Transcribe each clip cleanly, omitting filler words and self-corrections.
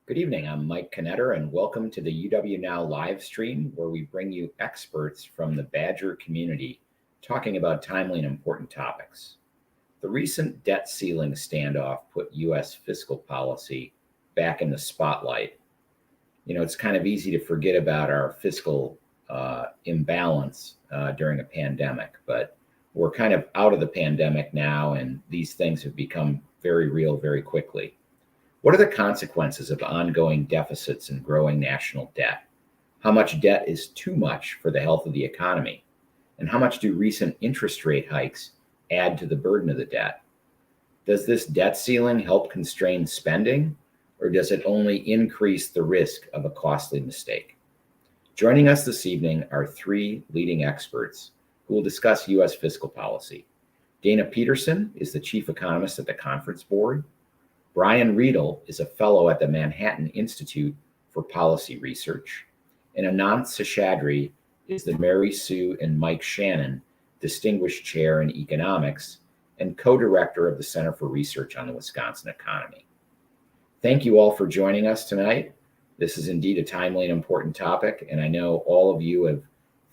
Good evening. I'm Mike Knetter, and welcome to the UW Now Livestream, where we bring you experts from the Badger community talking about timely and important topics. The recent debt ceiling standoff put U.S. fiscal policy back in the spotlight. It's kind of easy to forget about our fiscal imbalance during a pandemic, but we're kind of out of the pandemic now, and these things have become very real very quickly. What are the consequences of ongoing deficits and growing national debt? How much debt is too much for the health of the economy? And how much do recent interest rate hikes add to the burden of the debt? Does this debt ceiling help constrain spending, or does it only increase the risk of a costly mistake? Joining us this evening are three leading experts who will discuss U.S. fiscal policy. Dana Peterson is the chief economist at the Conference Board. Brian Riedl is a fellow at the Manhattan Institute for Policy Research. And Ananth Seshadri is the Mary Sue and Mike Shannon Distinguished Chair in Economics and co-director of the Center for Research on the Wisconsin Economy. Thank you all for joining us tonight. This is indeed a timely and important topic, and I know all of you have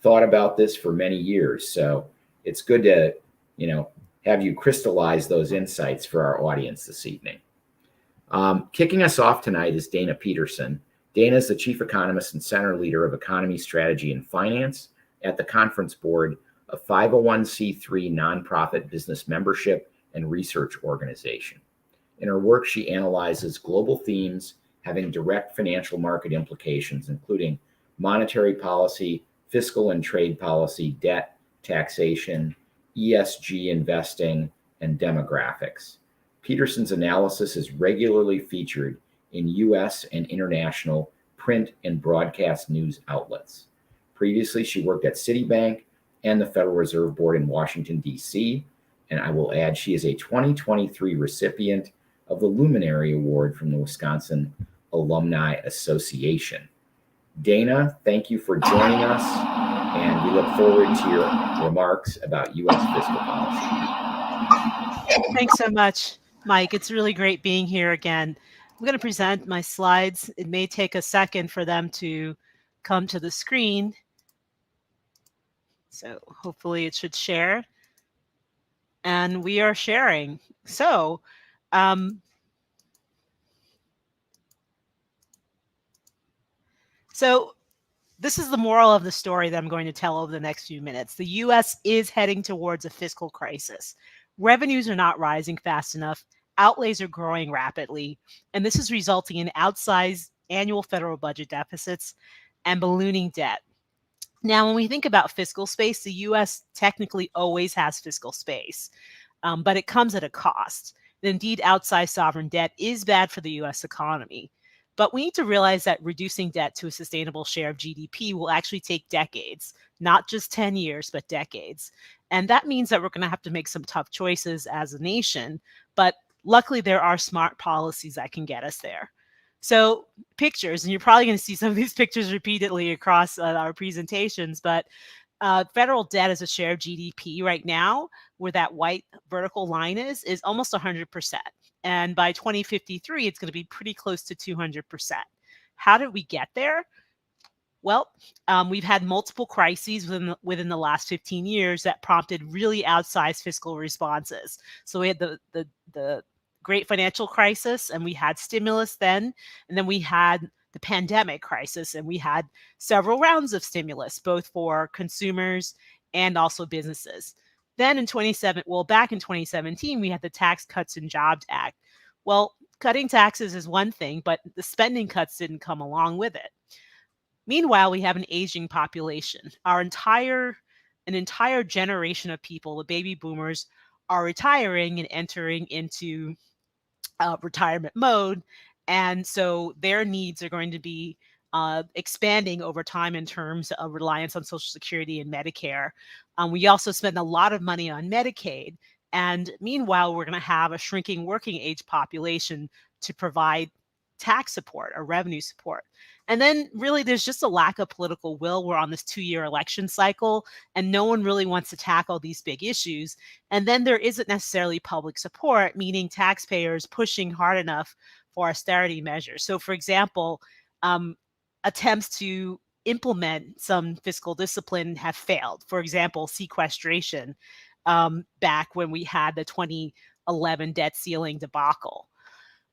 thought about this for many years, so it's good to, have you crystallize those insights for our audience this evening. Kicking us off tonight is Dana Peterson. Dana is the chief economist and center leader of economy, strategy, and finance at the Conference Board, a 501c3 nonprofit business membership and research organization. In her work, she analyzes global themes having direct financial market implications, including monetary policy, fiscal and trade policy, debt, taxation, ESG investing, and demographics. Peterson's analysis is regularly featured in U.S. and international print and broadcast news outlets. Previously, she worked at Citibank and the Federal Reserve Board in Washington, D.C., and I will add she is a 2023 recipient of the Luminary Award from the Wisconsin Alumni Association. Dana, thank you for joining us, and we look forward to your remarks about U.S. fiscal policy. Thanks so much, Mike. It's really great being here again. I'm going to present my slides. It may take a second for them to come to the screen. So hopefully it should share. And we are sharing. So this is the moral of the story that I'm going to tell over the next few minutes. The U.S. is heading towards a fiscal crisis. Revenues are not rising fast enough. Outlays are growing rapidly, and this is resulting in outsized annual federal budget deficits and ballooning debt. Now, when we think about fiscal space, the U.S. technically always has fiscal space, but it comes at a cost. And indeed, outsized sovereign debt is bad for the U.S. economy. But we need to realize that reducing debt to a sustainable share of GDP will actually take decades, not just 10 years, but decades. And that means that we're going to have to make some tough choices as a nation. But luckily, there are smart policies that can get us there. So pictures, and you're probably going to see some of these pictures repeatedly across our presentations, but federal debt as a share of GDP right now, where that white vertical line is almost 100%. And by 2053, it's going to be pretty close to 200%. How did we get there? Well, we've had multiple crises within the last 15 years that prompted really outsized fiscal responses. So we had the great financial crisis, and we had stimulus then, and then we had the pandemic crisis, and we had several rounds of stimulus, both for consumers and also businesses. Then back in 2017, we had the Tax Cuts and Jobs Act. Well, cutting taxes is one thing, but the spending cuts didn't come along with it. Meanwhile, we have an aging population. An entire generation of people, the baby boomers, are retiring and entering into retirement mode. And so their needs are going to be expanding over time in terms of reliance on Social Security and Medicare. We also spend a lot of money on Medicaid. And meanwhile, we're going to have a shrinking working age population to provide tax support or revenue support. And then really there's just a lack of political will. We're on this 2-year election cycle, and no one really wants to tackle these big issues. And then there isn't necessarily public support, meaning taxpayers pushing hard enough for austerity measures. So, for example, attempts to implement some fiscal discipline have failed. For example, sequestration, back when we had the 2011 debt ceiling debacle.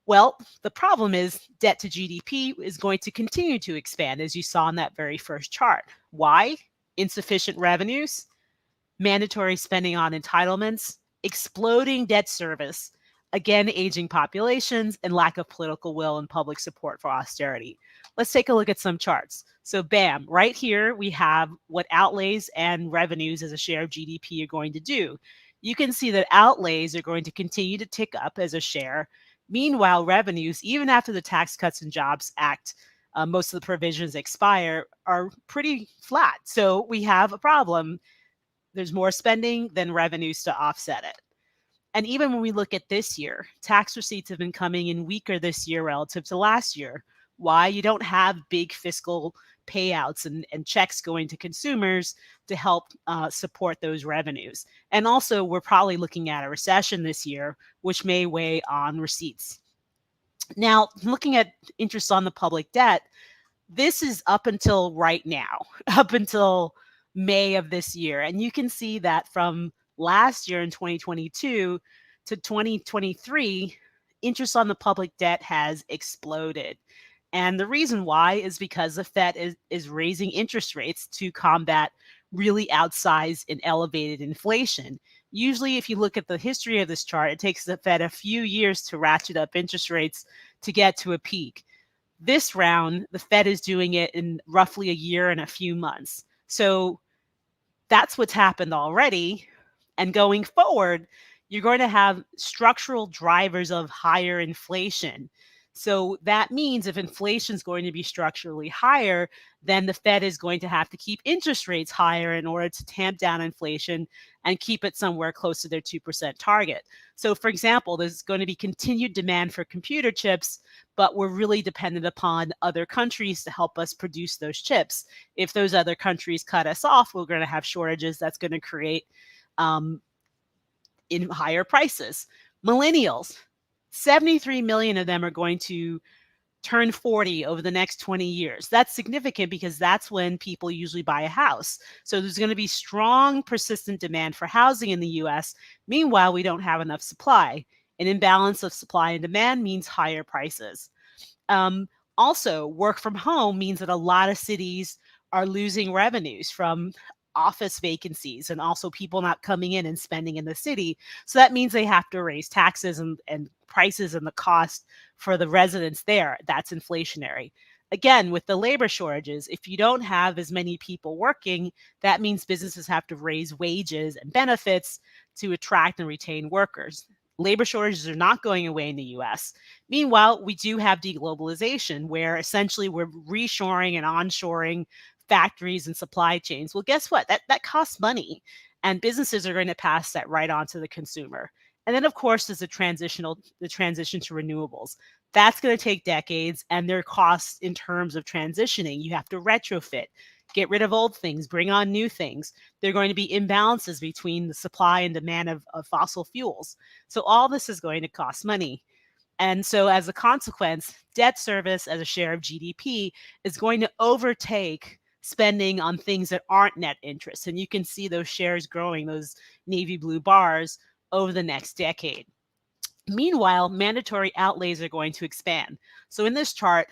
Well, the problem is debt to GDP is going to continue to expand, as you saw in that very first chart. Why? Insufficient revenues, mandatory spending on entitlements, exploding debt service, again, aging populations, and lack of political will and public support for austerity. Let's take a look at some charts. So, bam, right here we have what outlays and revenues as a share of GDP are going to do. You can see that outlays are going to continue to tick up as a share. Meanwhile, revenues, even after the Tax Cuts and Jobs Act, most of the provisions expire, are pretty flat. So we have a problem. There's more spending than revenues to offset it. And even when we look at this year, tax receipts have been coming in weaker this year relative to last year. Why? You don't have big fiscal payouts and checks going to consumers to help support those revenues. And also, we're probably looking at a recession this year, which may weigh on receipts. Now, looking at interest on the public debt, this is up until right now, up until May of this year. And you can see that from last year in 2022 to 2023, interest on the public debt has exploded. And the reason why is because the Fed is raising interest rates to combat really outsized and elevated inflation. Usually, if you look at the history of this chart, it takes the Fed a few years to ratchet up interest rates to get to a peak. This round, the Fed is doing it in roughly a year and a few months. So that's what's happened already. And going forward, you're going to have structural drivers of higher inflation. So that means if inflation is going to be structurally higher, then the Fed is going to have to keep interest rates higher in order to tamp down inflation and keep it somewhere close to their 2% target. So, for example, there's going to be continued demand for computer chips, but we're really dependent upon other countries to help us produce those chips. If those other countries cut us off, we're going to have shortages. That's going to create in higher prices. Millennials, 73 million of them are going to turn 40 over the next 20 years. That's significant because that's when people usually buy a house. So there's going to be strong, persistent demand for housing in the US. Meanwhile, we don't have enough supply. An imbalance of supply and demand means higher prices. Also, work from home means that a lot of cities are losing revenues from office vacancies and also people not coming in and spending in the city. So that means they have to raise taxes and prices and the cost for the residents there. That's inflationary. Again, with the labor shortages, if you don't have as many people working, that means businesses have to raise wages and benefits to attract and retain workers. Labor shortages are not going away in the US. Meanwhile, we do have deglobalization, where essentially we're reshoring and onshoring factories and supply chains. Well, guess what? That costs money, and businesses are going to pass that right on to the consumer. And then, of course, there's the transition to renewables. That's going to take decades, and there are costs in terms of transitioning. You have to retrofit, get rid of old things, bring on new things. There are going to be imbalances between the supply and demand of fossil fuels. So all this is going to cost money. And so as a consequence, debt service as a share of GDP is going to overtake spending on things that aren't net interest. And you can see those shares growing, those navy blue bars, over the next decade. Meanwhile, mandatory outlays are going to expand. So in this chart,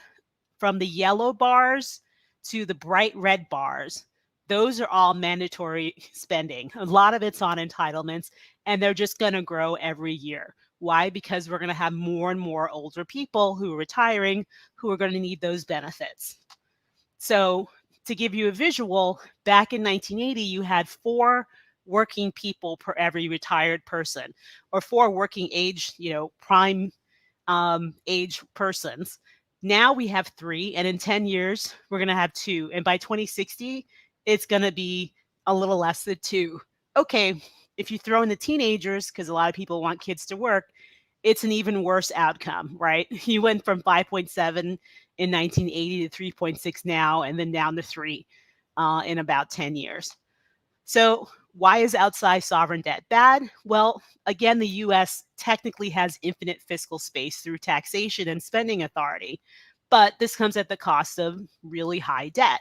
from the yellow bars to the bright red bars, those are all mandatory spending. A lot of it's on entitlements, and they're just going to grow every year. Why? Because we're going to have more and more older people who are retiring who are going to need those benefits. So to give you a visual, back in 1980, you had 4 working people per every retired person, or 4 working age, prime age persons. Now we have 3, and in 10 years, we're going to have 2. And by 2060, it's going to be a little less than 2. Okay, if you throw in the teenagers, because a lot of people want kids to work, it's an even worse outcome, right? You went from 5.7 in 1980 to 3.6 now, and then down to 3 in about 10 years. So Why is outsized sovereign debt bad? Well, again, the US technically has infinite fiscal space through taxation and spending authority, but this comes at the cost of really high debt.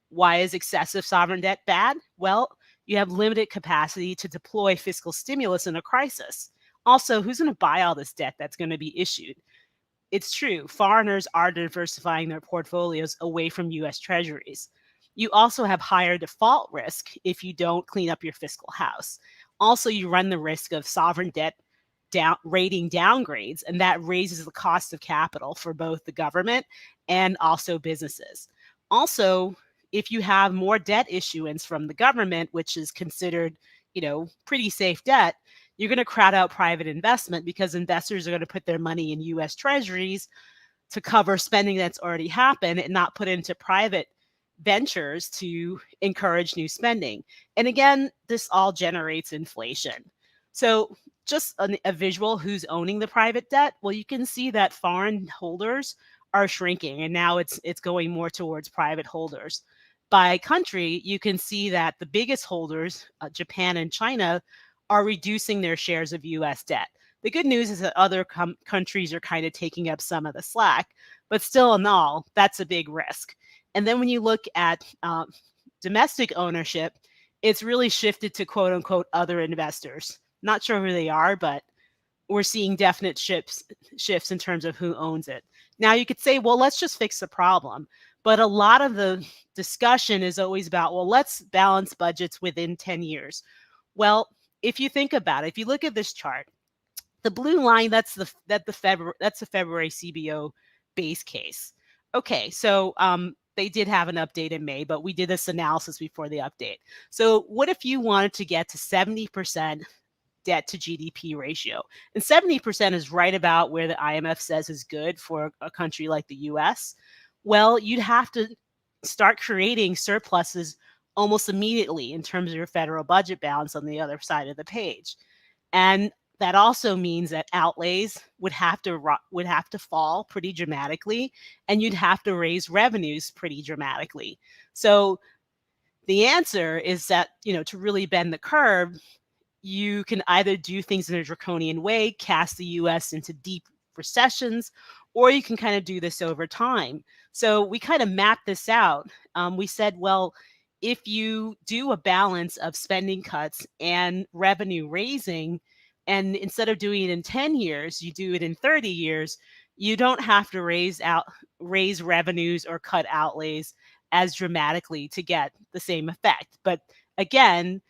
Why is excessive sovereign debt bad? Well, you have limited capacity to deploy fiscal stimulus in a crisis. Also, who's going to buy all this debt that's going to be issued? It's true, foreigners are diversifying their portfolios away from US treasuries. You also have higher default risk if you don't clean up your fiscal house. Also, you run the risk of sovereign debt rating downgrades, and that raises the cost of capital for both the government and also businesses. Also, if you have more debt issuance from the government, which is considered, pretty safe debt, you're going to crowd out private investment because investors are going to put their money in US treasuries to cover spending that's already happened and not put into private ventures to encourage new spending. And again, this all generates inflation. So just a visual who's owning the private debt. Well, you can see that foreign holders are shrinking, and now it's going more towards private holders. By country, you can see that the biggest holders, Japan and China, are reducing their shares of US debt. The good news is that other countries are kind of taking up some of the slack, but still in all, that's a big risk. And then when you look at domestic ownership, it's really shifted to quote unquote other investors. Not sure who they are, but we're seeing definite shifts in terms of who owns it. Now you could say, well, let's just fix the problem. But a lot of the discussion is always about, well, let's balance budgets within 10 years. Well, if you think about it, if you look at this chart, the blue line, that's the February CBO base case. Okay, so they did have an update in May, but we did this analysis before the update. So what if you wanted to get to 70% debt to GDP ratio? And 70% is right about where the IMF says is good for a country like the US. Well, you'd have to start creating surpluses almost immediately in terms of your federal budget balance on the other side of the page. And that also means that outlays would have to fall pretty dramatically, and you'd have to raise revenues pretty dramatically. So the answer is that, to really bend the curve, you can either do things in a draconian way, cast the US into deep recessions, or you can kind of do this over time. So we kind of mapped this out. We said, well, if you do a balance of spending cuts and revenue raising, and instead of doing it in 10 years, you do it in 30 years, you don't have to raise revenues or cut outlays as dramatically to get the same effect. But again,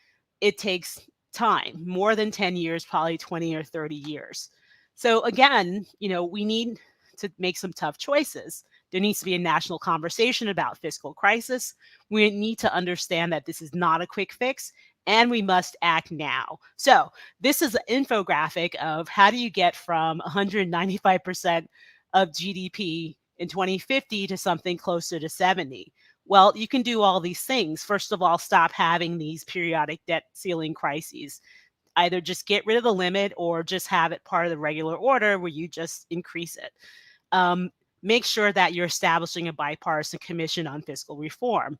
it takes time, more than 10 years, probably 20 or 30 years. So again, we need to make some tough choices. There needs to be a national conversation about fiscal crisis. We need to understand that this is not a quick fix, and we must act now. So this is an infographic of how do you get from 195% of GDP in 2050 to something closer to 70. Well, you can do all these things. First of all, stop having these periodic debt ceiling crises. Either just get rid of the limit or just have it part of the regular order where you just increase it. Make sure that you're establishing a bipartisan commission on fiscal reform.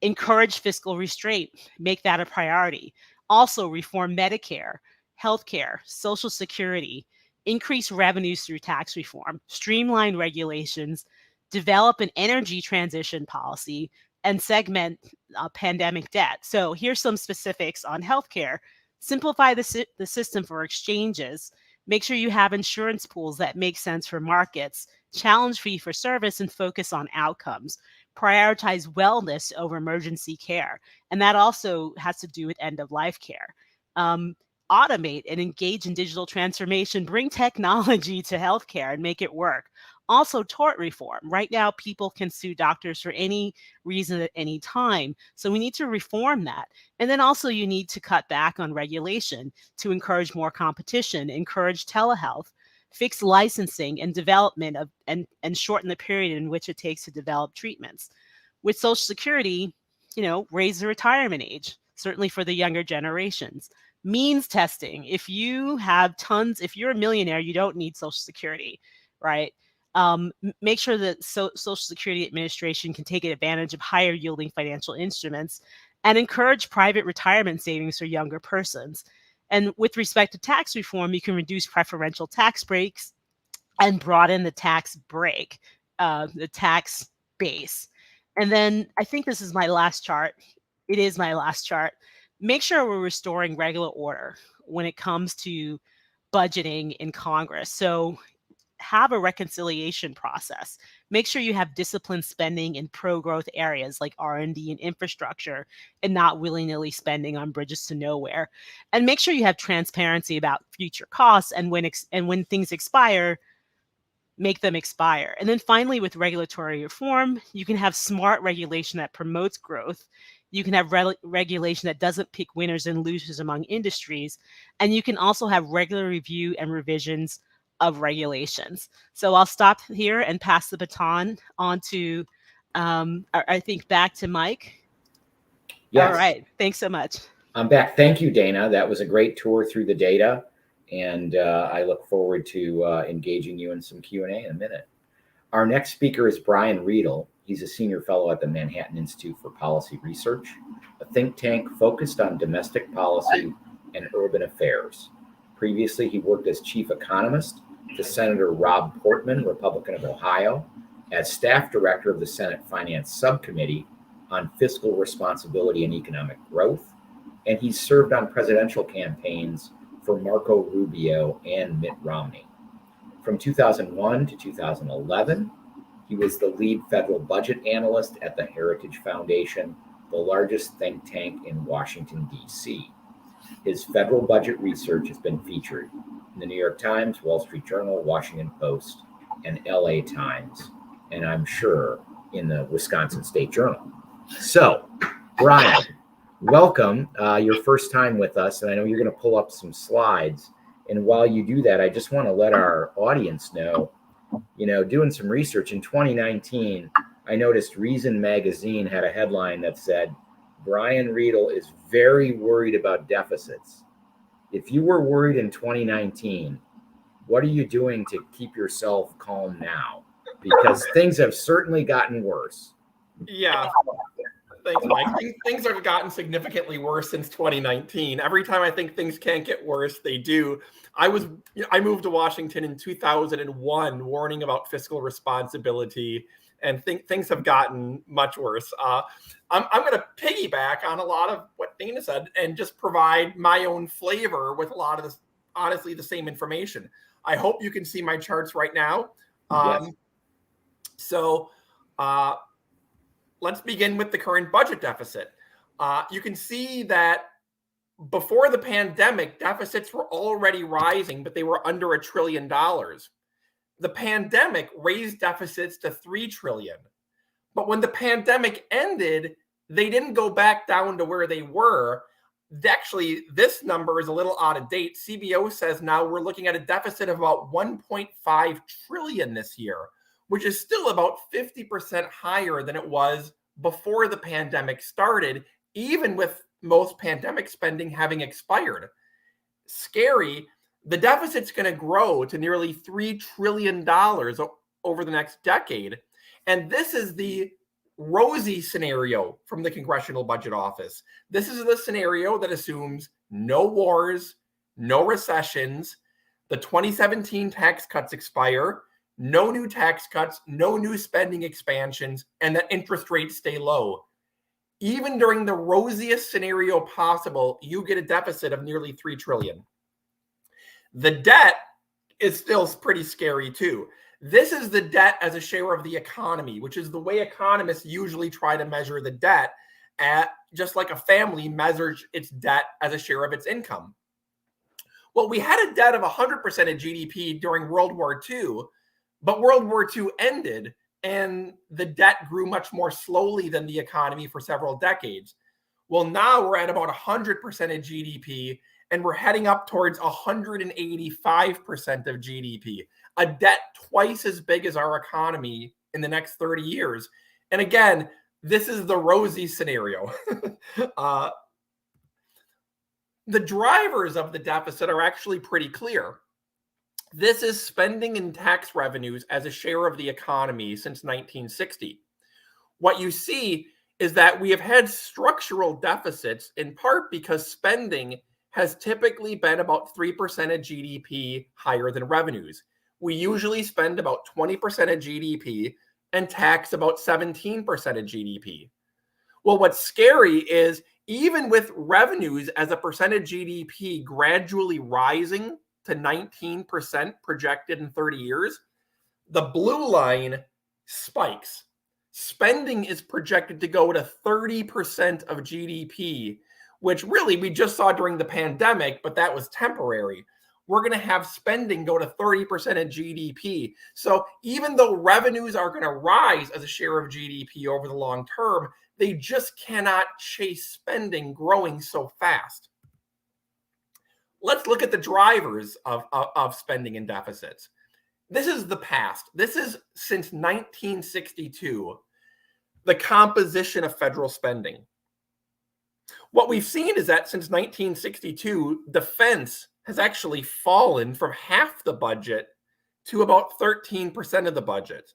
Encourage fiscal restraint. Make that a priority. Also, reform Medicare, healthcare, Social Security. Increase revenues through tax reform. Streamline regulations. Develop an energy transition policy, and segment pandemic debt. So here's some specifics on healthcare. Simplify the system for exchanges. Make sure you have insurance pools that make sense for markets. Challenge fee for service and focus on outcomes. Prioritize wellness over emergency care. And that also has to do with end-of-life care. Automate and engage in digital transformation. Bring technology to healthcare and make it work. Also, tort reform. Right now, people can sue doctors for any reason at any time. So we need to reform that. And then also you need to cut back on regulation to encourage more competition, encourage telehealth, fix licensing and development of and shorten the period in which it takes to develop treatments. With Social Security, raise the retirement age, certainly for the younger generations. Means testing. If you're a millionaire, you don't need Social Security, right? Make sure that Social Security Administration can take advantage of higher yielding financial instruments, and encourage private retirement savings for younger persons. And with respect to tax reform, you can reduce preferential tax breaks and broaden the tax break, the tax base. And then I think this is my last chart. It is my last chart. Make sure we're restoring regular order when it comes to budgeting in Congress. So have a reconciliation process. Make sure you have disciplined spending in pro-growth areas like R&D and infrastructure, and not willy-nilly spending on bridges to nowhere. And make sure you have transparency about future costs, and when things expire, make them expire. And then finally, with regulatory reform, you can have smart regulation that promotes growth. You can have regulation that doesn't pick winners and losers among industries. And you can also have regular review and revisions of regulations. So I'll stop here and pass the baton on to, I think, back to Mike. Yes. All right. Thanks so much. I'm back. Thank you, Dana. That was a great tour through the data. And I look forward to engaging you in some Q&A in a minute. Our next speaker is Brian Riedl. He's a senior fellow at the Manhattan Institute for Policy Research, a think tank focused on domestic policy and urban affairs. Previously, he worked as chief economist to Senator Rob Portman, Republican of Ohio, as staff director of the Senate Finance Subcommittee on Fiscal Responsibility and Economic Growth, and he served on presidential campaigns for Marco Rubio and Mitt Romney. From 2001 to 2011, he was the lead federal budget analyst at the Heritage Foundation, the largest think tank in Washington, D.C. His federal budget research has been featured in the New York Times, Wall Street Journal, Washington Post, and LA Times, and I'm sure in the Wisconsin State Journal. So, Brian, welcome. Your first time with us, and I know you're going to pull up some slides. And while you do that, I just want to let our audience know, doing some research in 2019, I noticed Reason Magazine had a headline that said, Brian Riedl is very worried about deficits. If you were worried in 2019, what are you doing to keep yourself calm now? Because things have certainly gotten worse. Yeah. Thanks, Mike. Things have gotten significantly worse since 2019. Every time I think things can't get worse, they do. I moved to Washington in 2001, warning about fiscal responsibility, and things have gotten much worse. I'm going to piggyback on a lot of what Dana said and just provide my own flavor with a lot of this, honestly, the same information. I hope you can see my charts right now. Yes. So let's begin with the current budget deficit. You can see that before the pandemic, deficits were already rising, but they were under $1 trillion. The pandemic raised deficits to $3 trillion. But when the pandemic ended, they didn't go back down to where they were. Actually, this number is a little out of date. CBO says now we're looking at a deficit of about $1.5 trillion this year, which is still about 50% higher than it was before the pandemic started, even with most pandemic spending having expired. Scary. The deficit's going to grow to nearly $3 trillion over the next decade. And this is the rosy scenario from the Congressional Budget Office. This is the scenario that assumes no wars, no recessions, the 2017 tax cuts expire, no new tax cuts, no new spending expansions, and that interest rates stay low. Even during the rosiest scenario possible, you get a deficit of nearly $3 trillion. The debt is still pretty scary too. This is the debt as a share of the economy, which is the way economists usually try to measure the debt, just like a family measures its debt as a share of its income. Well, we had a debt of 100% of GDP during World War II, but World War II ended and the debt grew much more slowly than the economy for several decades. Well, now we're at about 100% of GDP, and we're heading up towards 185% of GDP, a debt twice as big as our economy in the next 30 years. And again, this is the rosy scenario. The drivers of the deficit are actually pretty clear. This is spending and tax revenues as a share of the economy since 1960. What you see is that we have had structural deficits in part because spending has typically been about 3% of GDP higher than revenues. We usually spend about 20% of GDP and tax about 17% of GDP. Well, what's scary is even with revenues as a percent of GDP gradually rising to 19% projected in 30 years, the blue line spikes. Spending is projected to go to 30% of GDP, which really we just saw during the pandemic, but that was temporary. We're going to have spending go to 30% of GDP. So even though revenues are going to rise as a share of GDP over the long term, they just cannot chase spending growing so fast. Let's look at the drivers of spending and deficits. This is the past. This is since 1962, the composition of federal spending. What we've seen is that since 1962, defense has actually fallen from half the budget to about 13% of the budget.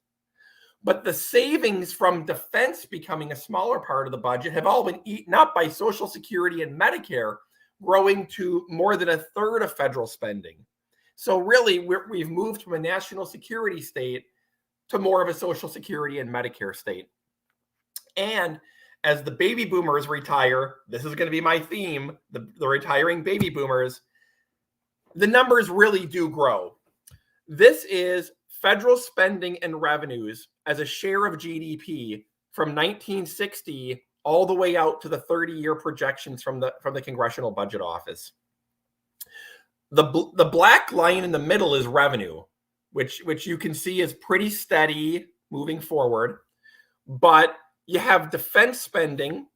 But the savings from defense becoming a smaller part of the budget have all been eaten up by Social Security and Medicare, growing to more than a third of federal spending. So really, we've moved from a national security state to more of a Social Security and Medicare state. And as the baby boomers retire, this is going to be my theme, the retiring baby boomers, the numbers really do grow. This is federal spending and revenues as a share of GDP from 1960 all the way out to the 30-year projections from the Congressional Budget Office. The black line in the middle is revenue, which you can see is pretty steady moving forward. But you have defense spending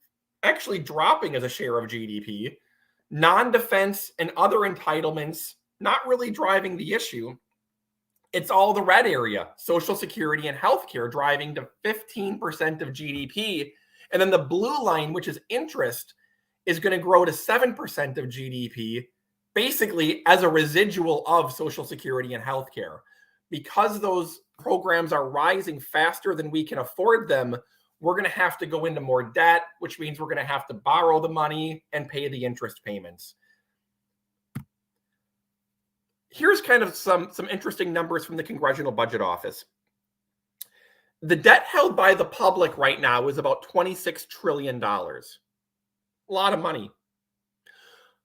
actually dropping as a share of GDP, non-defense and other entitlements not really driving the issue. It's all the red area, Social Security and healthcare, driving to 15% of GDP. And then the blue line, which is interest, is going to grow to 7% of GDP, basically as a residual of Social Security and healthcare. Because those programs are rising faster than we can afford them, we're going to have to go into more debt, which means we're going to have to borrow the money and pay the interest payments. Here's kind of some interesting numbers from the Congressional Budget Office. The debt held by the public right now is about $26 trillion. A lot of money.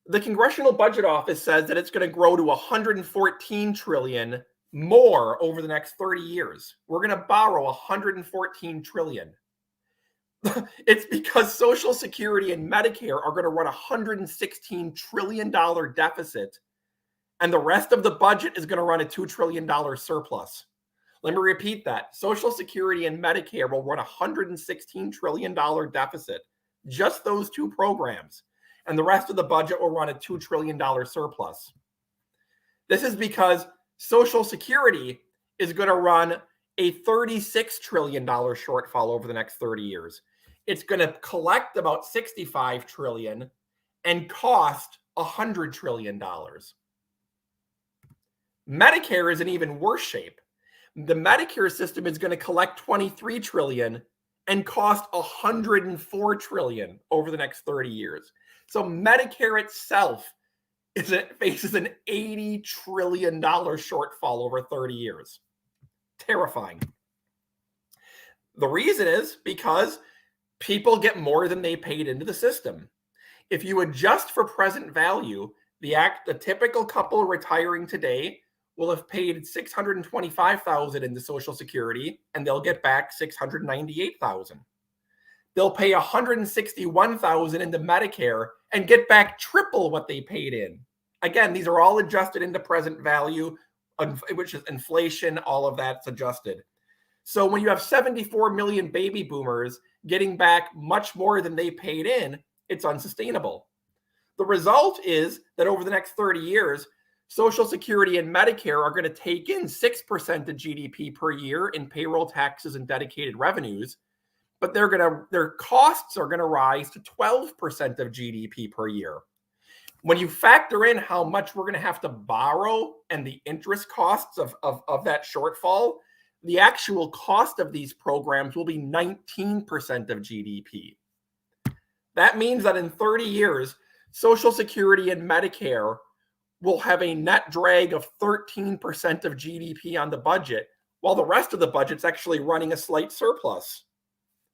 The Congressional Budget Office says that it's going to grow to $114 trillion more over the next 30 years. We're going to borrow $114 trillion. It's because Social Security and Medicare are going to run a $116 trillion deficit, and the rest of the budget is going to run a $2 trillion surplus. Let me repeat that. Social Security and Medicare will run a $116 trillion deficit, just those two programs, and the rest of the budget will run a $2 trillion surplus. This is because Social Security is going to run a $36 trillion shortfall over the next 30 years. It's going to collect about $65 trillion and cost $100 trillion. Medicare is in even worse shape. The Medicare system is going to collect $23 trillion and cost $104 trillion over the next 30 years. So Medicare itself faces an $80 trillion shortfall over 30 years. Terrifying. The reason is because people get more than they paid into the system. If you adjust for present value, the typical couple retiring today will have paid $625,000 into Social Security, and they'll get back $698,000. They'll pay $161,000 into Medicare and get back triple what they paid in. Again, these are all adjusted into present value, which is inflation, all of that's adjusted. So when you have 74 million baby boomers getting back much more than they paid in, it's unsustainable. The result is that over the next 30 years, Social Security and Medicare are going to take in 6% of GDP per year in payroll taxes and dedicated revenues, but their costs are going to rise to 12% of GDP per year. When you factor in how much we're going to have to borrow and the interest costs of that shortfall, the actual cost of these programs will be 19% of GDP. That means that in 30 years, Social Security and Medicare will have a net drag of 13% of GDP on the budget, while the rest of the budget's actually running a slight surplus.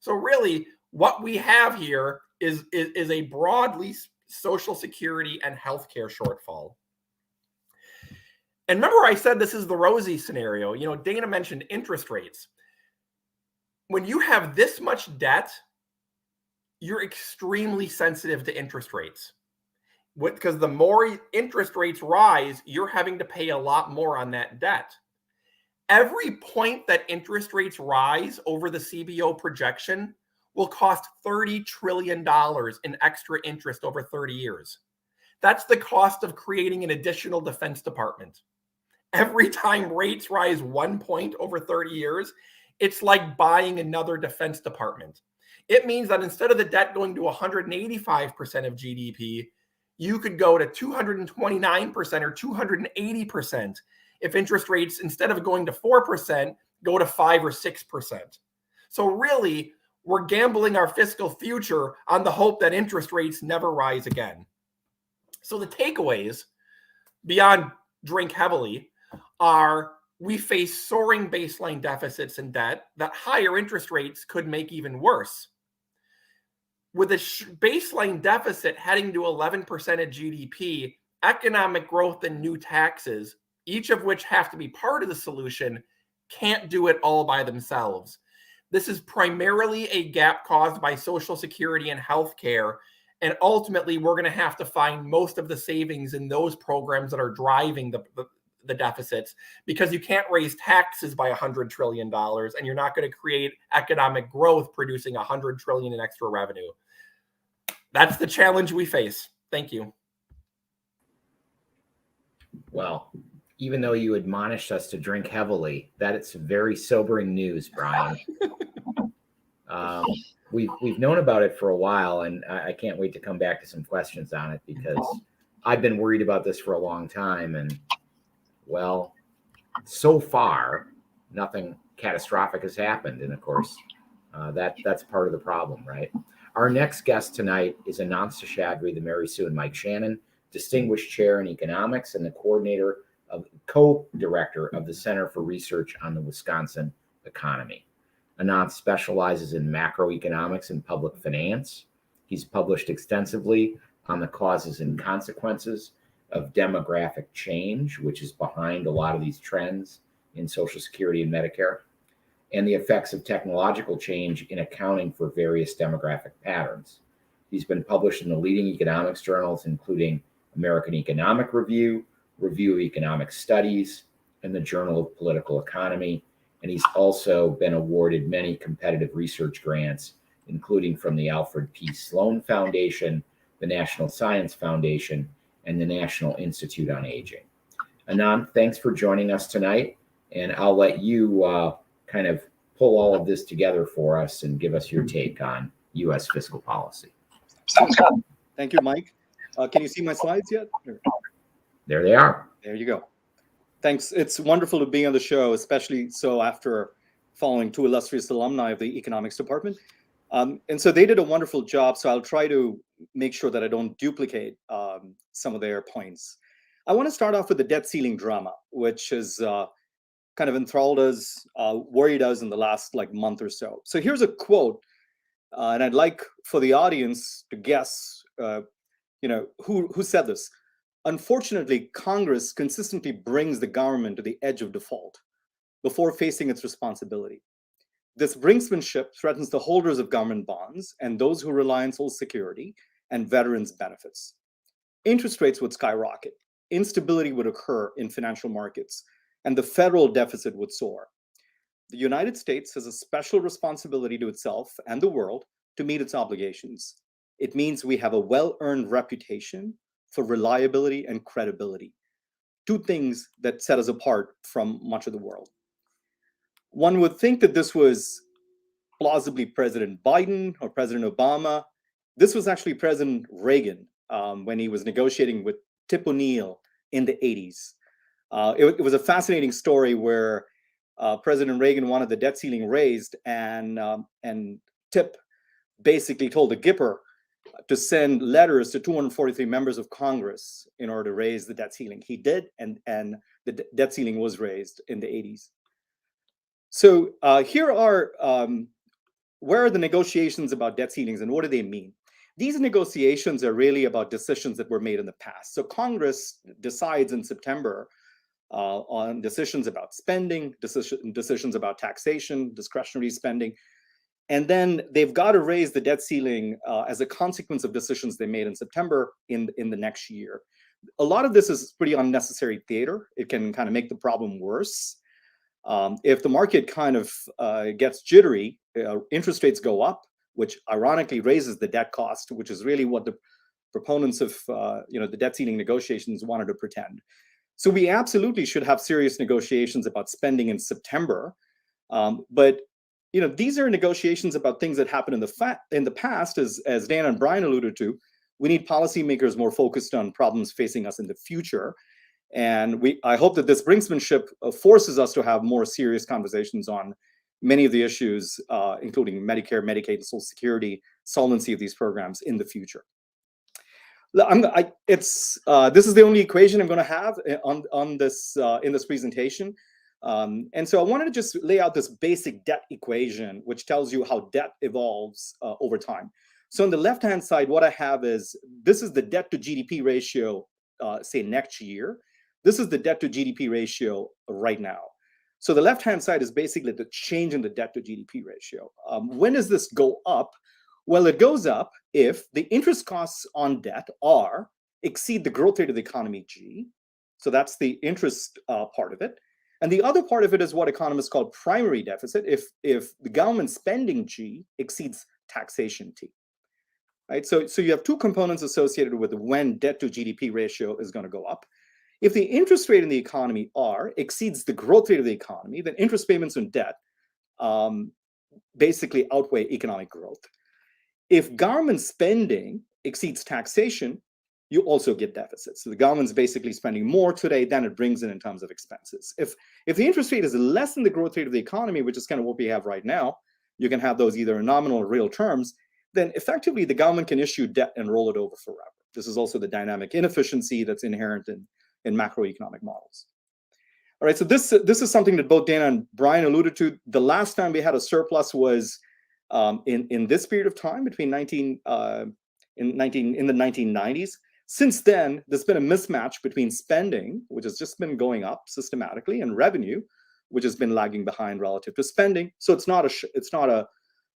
So really, what we have here is a broadly Social Security and healthcare shortfall. And remember, I said this is the rosy scenario. You know, Dana mentioned interest rates. When you have this much debt, you're extremely sensitive to interest rates. Because the more interest rates rise, you're having to pay a lot more on that debt. Every point that interest rates rise over the CBO projection will cost $30 trillion in extra interest over 30 years. That's the cost of creating an additional Defense Department. Every time rates rise 1 point over 30 years, it's like buying another Defense Department. It means that instead of the debt going to 185% of GDP, you could go to 229% or 280% if interest rates, instead of going to 4%, go to 5 or 6%. So really, we're gambling our fiscal future on the hope that interest rates never rise again. So the takeaways, beyond drink heavily, are we face soaring baseline deficits and debt that higher interest rates could make even worse. With a baseline deficit heading to 11% of GDP, economic growth and new taxes, each of which have to be part of the solution, can't do it all by themselves. This is primarily a gap caused by Social Security and healthcare, and ultimately we're going to have to find most of the savings in those programs that are driving the deficits, because you can't raise taxes by $100 trillion, and you're not going to create economic growth producing $100 trillion in extra revenue. That's the challenge we face. Thank you. Well, even though you admonished us to drink heavily, that is very sobering news, Brian. We've known about it for a while, and I can't wait to come back to some questions on it, because I've been worried about this for a long time, and well, so far nothing catastrophic has happened, and of course that's part of the problem, right? Our next guest tonight is Ananth Seshadri, the Mary Sue and Mike Shannon Distinguished Chair in Economics and the co-director of the Center for Research on the Wisconsin Economy. Ananth specializes in macroeconomics and public finance. He's published extensively on the causes and consequences of demographic change, which is behind a lot of these trends in Social Security and Medicare, and the effects of technological change in accounting for various demographic patterns. He's been published in the leading economics journals, including American Economic Review, Review of Economic Studies, and the Journal of Political Economy. And he's also been awarded many competitive research grants, including from the Alfred P. Sloan Foundation, the National Science Foundation, and the National Institute on Aging. Ananth, thanks for joining us tonight. And I'll let you kind of pull all of this together for us and give us your take on U.S. fiscal policy. Sounds good. Thank you, Mike. Can you see my slides yet? There they are. There you go. Thanks. It's wonderful to be on the show, especially so after following two illustrious alumni of the economics department. And so they did a wonderful job. So I'll try to make sure that I don't duplicate some of their points. I want to start off with the debt ceiling drama, which has kind of enthralled us, worried us in the last month or so. So here's a quote, and I'd like for the audience to guess, who said this. Unfortunately, Congress consistently brings the government to the edge of default before facing its responsibility. This brinksmanship threatens the holders of government bonds and those who rely on Social Security and veterans' benefits. Interest rates would skyrocket, instability would occur in financial markets, and the federal deficit would soar. The United States has a special responsibility to itself and the world to meet its obligations. It means we have a well-earned reputation for reliability and credibility, two things that set us apart from much of the world. One would think that this was plausibly President Biden or President Obama. This was actually President Reagan when he was negotiating with Tip O'Neill in the 80s. It was a fascinating story where President Reagan wanted the debt ceiling raised, and Tip basically told the Gipper to send letters to 243 members of Congress in order to raise the debt ceiling. He did, and the debt ceiling was raised in the 80s. So here are where are the negotiations about debt ceilings, and what do they mean? These negotiations are really about decisions that were made in the past. So Congress decides in September on decisions about spending, decisions about taxation, discretionary spending, and then they've got to raise the debt ceiling as a consequence of decisions they made in September in the next year. A lot of this is pretty unnecessary theater. It can kind of make the problem worse. If the market kind of gets jittery, interest rates go up, which ironically raises the debt cost, which is really what the proponents of the debt ceiling negotiations wanted to pretend. So we absolutely should have serious negotiations about spending in September, but these are negotiations about things that happened in the past, as Dan and Brian alluded to. We need policymakers more focused on problems facing us in the future. And I hope that this brinksmanship forces us to have more serious conversations on many of the issues, including Medicare, Medicaid, and Social Security, solvency of these programs in the future. This is the only equation I'm going to have on this in this presentation. And so I wanted to just lay out this basic debt equation, which tells you how debt evolves over time. So on the left-hand side, what I have is, this is the debt to GDP ratio, say next year. This is the debt to GDP ratio right now. So the left-hand side is basically the change in the debt to GDP ratio. When does this go up? Well, it goes up if the interest costs on debt, R, exceed the growth rate of the economy, G. So that's the interest part of it. And the other part of it is what economists call primary deficit, if the government spending, G, exceeds taxation, T. Right? So you have two components associated with when debt to GDP ratio is going to go up. If the interest rate in the economy, R, exceeds the growth rate of the economy, then interest payments on debt basically outweigh economic growth. If government spending exceeds taxation, you also get deficits. So the government's basically spending more today than it brings in terms of expenses. If the interest rate is less than the growth rate of the economy, which is kind of what we have right now, you can have those either in nominal or real terms, then effectively the government can issue debt and roll it over forever. This is also the dynamic inefficiency that's inherent in macroeconomic models. All right, so this is something that both Dana and Brian alluded to. The last time we had a surplus was in this period of time between in the 1990s. Since then, there's been a mismatch between spending, which has just been going up systematically, and revenue, which has been lagging behind relative to spending. So it's not a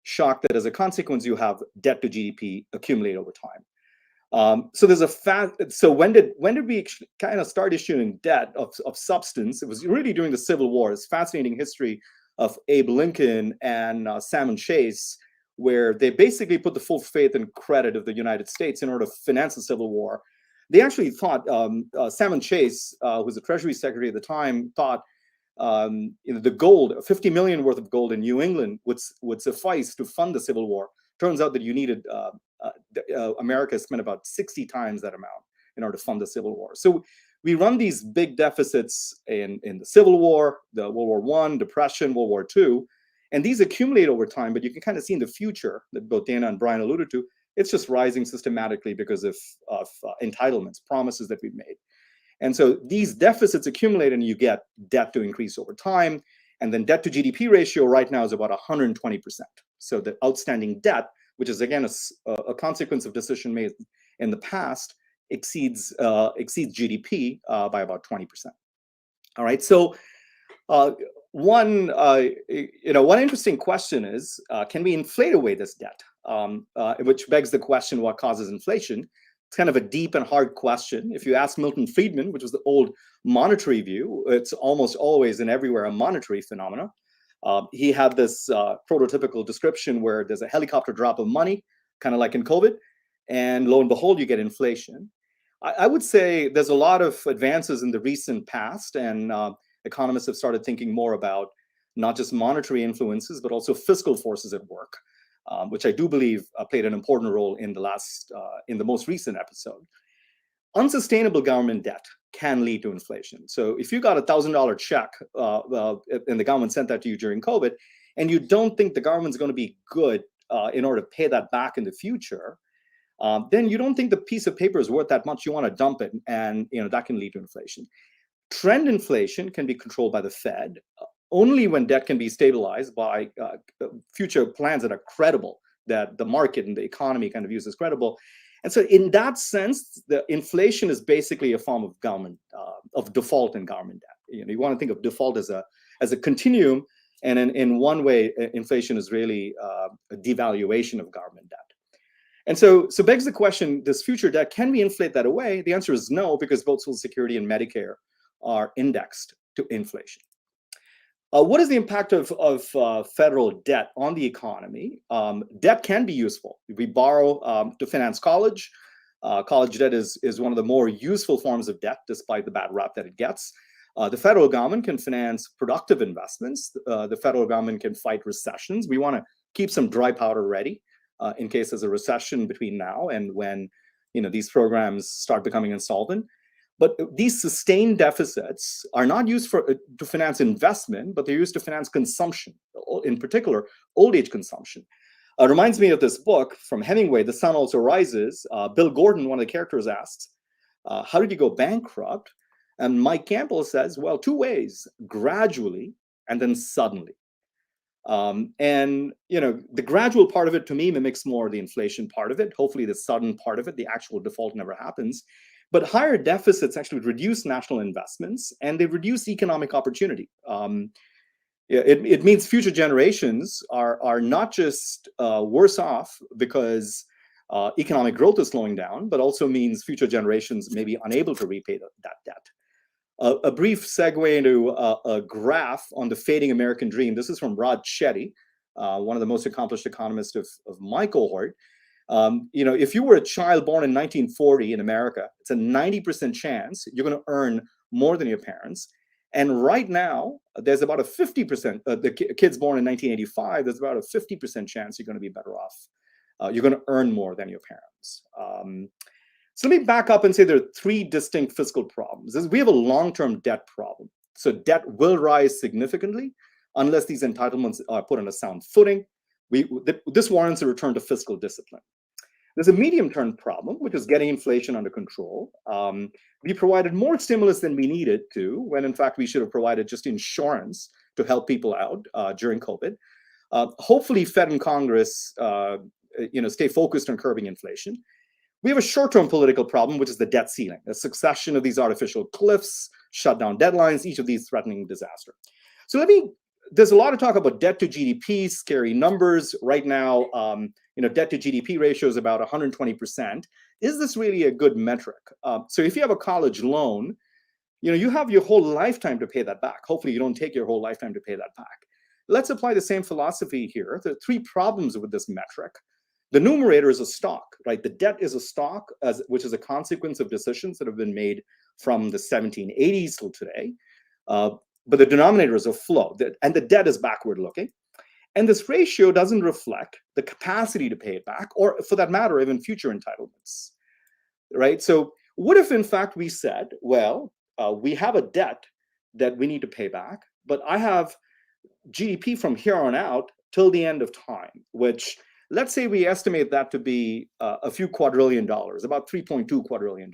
shock that as a consequence you have debt to GDP accumulate over time. So there's a fact. So when did we kind of start issuing debt of substance? It was really during the Civil War. It's fascinating history of Abe Lincoln and Salmon Chase, where they basically put the full faith and credit of the United States in order to finance the Civil War. They actually thought, Salmon Chase, who was the Treasury Secretary at the time, thought the gold, 50 million worth of gold in New England would suffice to fund the Civil War. Turns out that you needed, America spent about 60 times that amount in order to fund the Civil War. So we run these big deficits in the Civil War, the World War I, Depression, World War II, and these accumulate over time, but you can kind of see in the future that both Dana and Brian alluded to, it's just rising systematically because of entitlements, promises that we've made. And so these deficits accumulate and you get debt to increase over time. And then debt to GDP ratio right now is about 120%. So the outstanding debt, which is again a consequence of decision made in the past, exceeds GDP by about 20%. All right, so one interesting question is, can we inflate away this debt? Which begs the question, what causes inflation? It's kind of a deep and hard question. If you ask Milton Friedman, which was the old monetary view, it's almost always and everywhere a monetary phenomena. He had this prototypical description where there's a helicopter drop of money, kind of like in COVID, and lo and behold, you get inflation. I would say there's a lot of advances in the recent past, and economists have started thinking more about not just monetary influences, but also fiscal forces at work. which I do believe played an important role in the most recent episode. Unsustainable government debt can lead to inflation. So if you got a $1,000 check and the government sent that to you during COVID, and you don't think the government's going to be good in order to pay that back in the future, then you don't think the piece of paper is worth that much. You want to dump it, and that can lead to inflation. Trend inflation can be controlled by the Fed only when debt can be stabilized by future plans that are credible, that the market and the economy kind of use as credible. And so in that sense, the inflation is basically a form of government, of default in government debt. You want to think of default as a continuum, and in one way, inflation is really a devaluation of government debt. And so begs the question, does future debt, can we inflate that away? The answer is no, because both Social Security and Medicare are indexed to inflation. What is the impact of federal debt on the economy? Debt can be useful. We borrow to finance college. College debt is one of the more useful forms of debt, despite the bad rap that it gets. The federal government can finance productive investments. The federal government can fight recessions. We want to keep some dry powder ready in case there's a recession between now and when these programs start becoming insolvent. But these sustained deficits are not used to finance investment, but they're used to finance consumption, in particular, old age consumption. Reminds me of this book from Hemingway, The Sun Also Rises. Bill Gordon, one of the characters, asks, how did you go bankrupt? And Mike Campbell says, well, two ways: gradually and then suddenly. The gradual part of it, to me, mimics more the inflation part of it. Hopefully the sudden part of it, the actual default, never happens. But higher deficits actually reduce national investments, and they reduce economic opportunity. It means future generations are not just worse off because economic growth is slowing down, but also means future generations may be unable to repay that debt. A brief segue into a graph on the fading American dream. This is from Rod Chetty, one of the most accomplished economists of my cohort. If you were a child born in 1940 in America, it's a 90% chance you're going to earn more than your parents. And right now, there's about a 50%, the kids born in 1985, there's about a 50% chance you're going to be better off. You're going to earn more than your parents. So let me back up and say there are three distinct fiscal problems. We have a long-term debt problem. So debt will rise significantly unless these entitlements are put on a sound footing. This warrants a return to fiscal discipline. There's a medium-term problem, which is getting inflation under control. We provided more stimulus than we needed to, when in fact we should have provided just insurance to help people out during COVID. Hopefully, Fed and Congress, stay focused on curbing inflation. We have a short-term political problem, which is the debt ceiling, a succession of these artificial cliffs, shutdown deadlines, each of these threatening disaster. So there's a lot of talk about debt to GDP, scary numbers. Right now, debt to GDP ratio is about 120%. Is this really a good metric? So if you have a college loan, you have your whole lifetime to pay that back. Hopefully you don't take your whole lifetime to pay that back. Let's apply the same philosophy here. There are three problems with this metric. The numerator is a stock, right? The debt is a stock, which is a consequence of decisions that have been made from the 1780s till today. But the denominator is a flow, and the debt is backward looking. And this ratio doesn't reflect the capacity to pay it back, or for that matter, even future entitlements, right? So what if, in fact, we said, well, we have a debt that we need to pay back, but I have GDP from here on out till the end of time, which let's say we estimate that to be a few quadrillion dollars, about $3.2 quadrillion.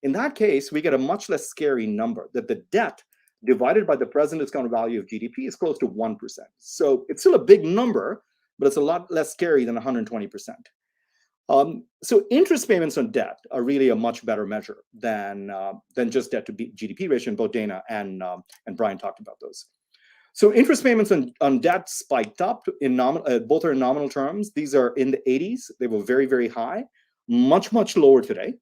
In that case, we get a much less scary number, that the debt divided by the present discounted value of GDP is close to 1%. So it's still a big number, but it's a lot less scary than 120%. So interest payments on debt are really a much better measure than just debt to GDP ratio, and both Dana and Brian talked about those. So interest payments on debt spiked up in both are in nominal terms. These are in the 80s. They were very, very high, much, much lower today.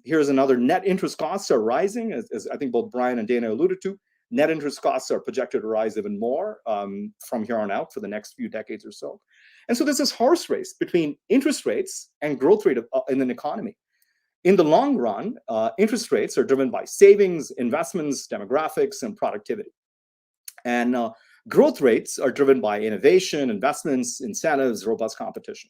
Here's another: net interest costs are rising, as I think both Brian and Dana alluded to. Net interest costs are projected to rise even more from here on out for the next few decades or so. And so there's this horse race between interest rates and growth rate in an economy. In the long run, interest rates are driven by savings, investments, demographics, and productivity. And Growth rates are driven by innovation, investments, incentives, robust competition.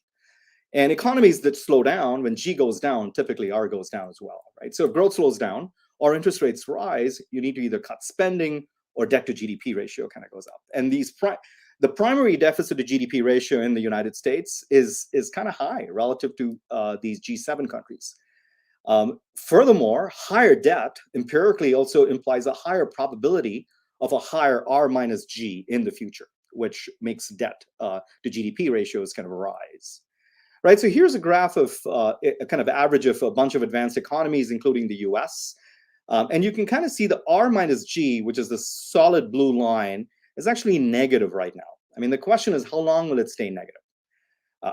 And economies that slow down, when G goes down, typically R goes down as well, right? So if growth slows down or interest rates rise, you need to either cut spending or debt to GDP ratio kind of goes up. And the primary deficit to GDP ratio in the United States is kind of high relative to these G7 countries. Furthermore, higher debt empirically also implies a higher probability of a higher R minus G in the future, which makes debt to GDP ratios kind of rise. Right, so here's a graph of a kind of average of a bunch of advanced economies, including the US. And you can kind of see the R minus G, which is the solid blue line, is actually negative right now. I mean, the question is, how long will it stay negative?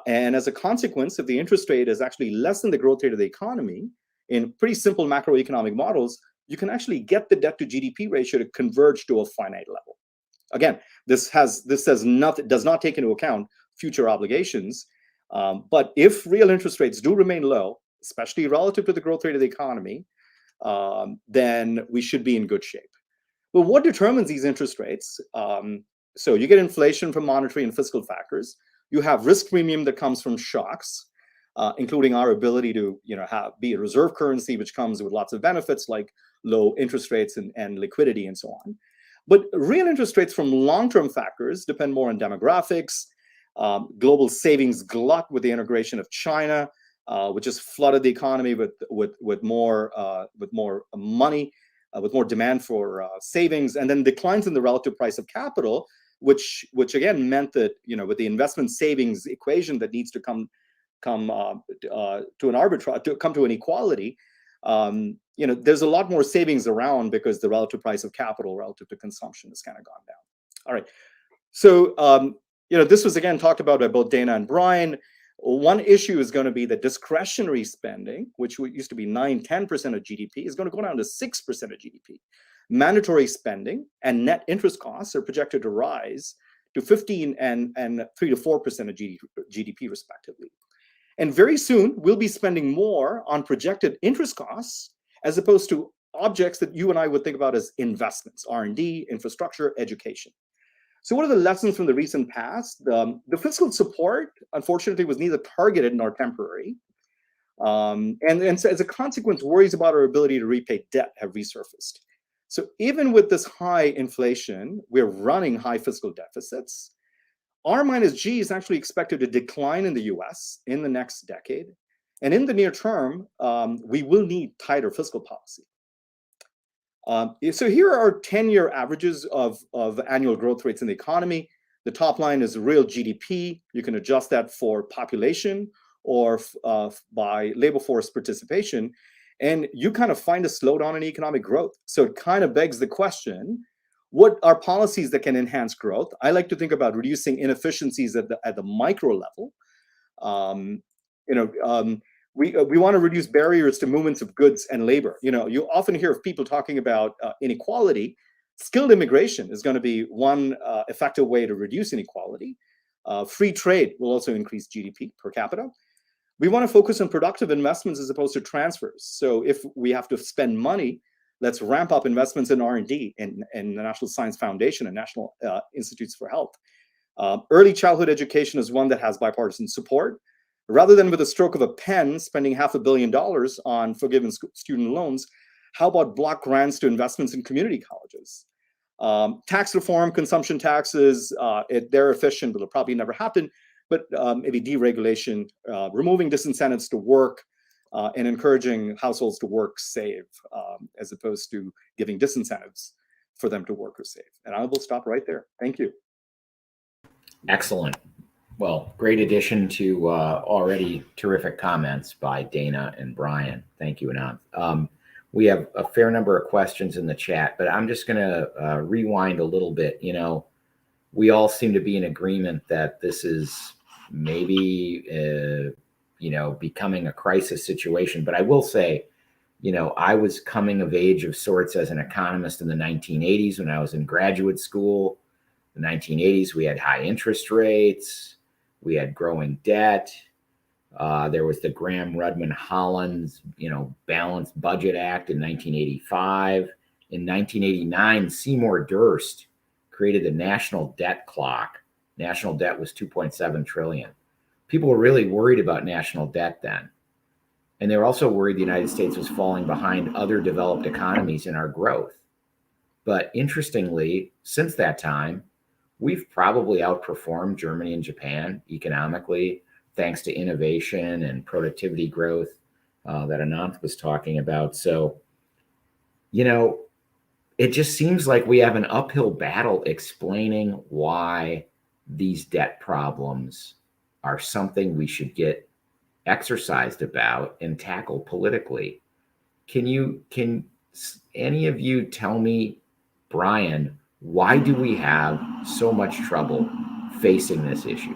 And as a consequence, if the interest rate is actually less than the growth rate of the economy, in pretty simple macroeconomic models, you can actually get the debt to GDP ratio to converge to a finite level. Again, this does not take into account future obligations. But if real interest rates do remain low, especially relative to the growth rate of the economy, then we should be in good shape. But what determines these interest rates? So you get inflation from monetary and fiscal factors. You have risk premium that comes from shocks, including our ability to be a reserve currency, which comes with lots of benefits like low interest rates and liquidity and so on. But real interest rates from long-term factors depend more on demographics. Global savings glut with the integration of China, which has flooded the economy with more money, with more demand for savings, and then declines in the relative price of capital, which again meant that with the investment savings equation that needs to come to an arbitrage, to come to an equality, there's a lot more savings around because the relative price of capital relative to consumption has kind of gone down. All right, so. This was again talked about by both Dana and Brian. One issue is going to be that discretionary spending, which used to be 9-10% of GDP, is going to go down to 6% of GDP. Mandatory spending and net interest costs are projected to rise to 15 and 3 to 4% of GDP respectively. And very soon, we'll be spending more on projected interest costs as opposed to objects that you and I would think about as investments, R&D, infrastructure, education. So what are the lessons from the recent past? The fiscal support, unfortunately, was neither targeted nor temporary. And so as a consequence, worries about our ability to repay debt have resurfaced. So even with this high inflation, we're running high fiscal deficits. R minus G is actually expected to decline in the US in the next decade. And in the near term, we will need tighter fiscal policy. So here are 10-year averages of annual growth rates in the economy. The top line is real GDP. You can adjust that for population or by labor force participation. And you kind of find a slowdown in economic growth. So it kind of begs the question, what are policies that can enhance growth? I like to think about reducing inefficiencies at the micro level. We want to reduce barriers to movements of goods and labor. You often hear of people talking about inequality. Skilled immigration is going to be one effective way to reduce inequality. Free trade will also increase GDP per capita. We want to focus on productive investments as opposed to transfers. So if we have to spend money, let's ramp up investments in R&D and the National Science Foundation and National Institutes for Health. Early childhood education is one that has bipartisan support. Rather than with a stroke of a pen spending $500 million on forgiven student loans, how about block grants to investments in community colleges? Tax reform, consumption taxes, they're efficient, but it'll probably never happen. But maybe deregulation, removing disincentives to work, and encouraging households to work, save, as opposed to giving disincentives for them to work or save. And I will stop right there. Thank you. Excellent. Well, great addition to already terrific comments by Dana and Brian. Thank you, Ananth. We have a fair number of questions in the chat, but I'm just going to rewind a little bit. We all seem to be in agreement that this is maybe, becoming a crisis situation. But I will say, I was coming of age of sorts as an economist in the 1980s when I was in graduate school. The 1980s, we had high interest rates. We had growing debt. There was the Graham-Rudman-Hollins, Balanced Budget Act in 1985. In 1989, Seymour Durst created the national debt clock. National debt was 2.7 trillion. People were really worried about national debt then. And they were also worried the United States was falling behind other developed economies in our growth. But interestingly, since that time, we've probably outperformed Germany and Japan economically, thanks to innovation and productivity growth that Ananth was talking about. So, it just seems like we have an uphill battle explaining why these debt problems are something we should get exercised about and tackle politically. Can any of you tell me, Brian, why do we have so much trouble facing this issue?